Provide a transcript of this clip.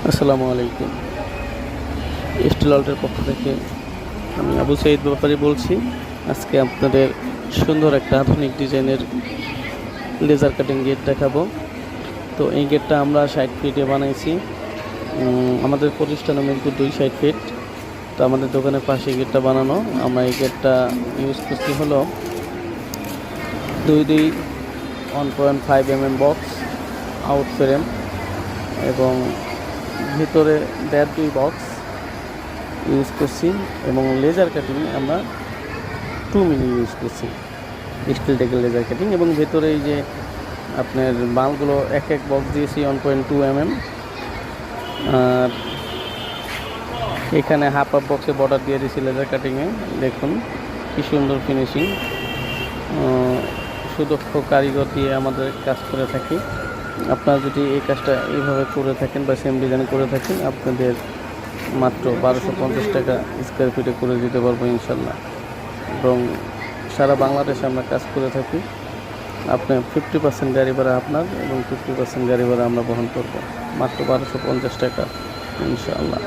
আসসালামু আলাইকুম। স্টিল আর্টের পক্ষ থেকে আমি আবু সাইদ ব্যাপারী বলছি। আজকে আপনাদের সুন্দর একটা আধুনিক ডিজাইনের লেজার কাটিং গেট দেখাবো। তো এই গেটটা আমরা 60 ফিটে বানাইছি। আমাদের প্রতিষ্ঠান মিরপুর 2 60 ফিট। তো আমাদের দোকানের পাশে গেটটা বানানো। আমরা এই গেটটা ইউজ করছি হলো 1.5 বক্স আউট ফ্রেম এবং ভিতরে 1.5-2 বক্স ইউজ করছি এবং লেজার কাটিং আমরা 2 মিলি ইউজ করছি, স্টিল ডেকের লেজার কাটিং। এবং ভেতরে এই যে আপনার বালগুলো এক বক্স দিয়েছি 1.2 আর এখানে হাফ বক্সে বর্ডার দিয়ে দিয়েছি লেজার কাটিংয়ে। দেখুন কি সুন্দর ফিনিশিং। সুদক্ষ কারিগর দিয়ে আমাদের কাজ করে থাকি। আপনারা যদি এই কাজটা এইভাবে করে থাকেন বা সেম ডিজাইন করে থাকেন, আপনাদের মাত্র 1250 টাকা স্কোয়ার ফিটে করে দিতে পারবো ইনশাল্লাহ। এবং সারা বাংলাদেশে আমরা কাজ করে থাকি। আপনার 50% গাড়ি ভাড়া আপনার এবং 50% গাড়ি ভাড়া আমরা বহন করব, মাত্র 1250 টাকা ইনশাআল্লাহ।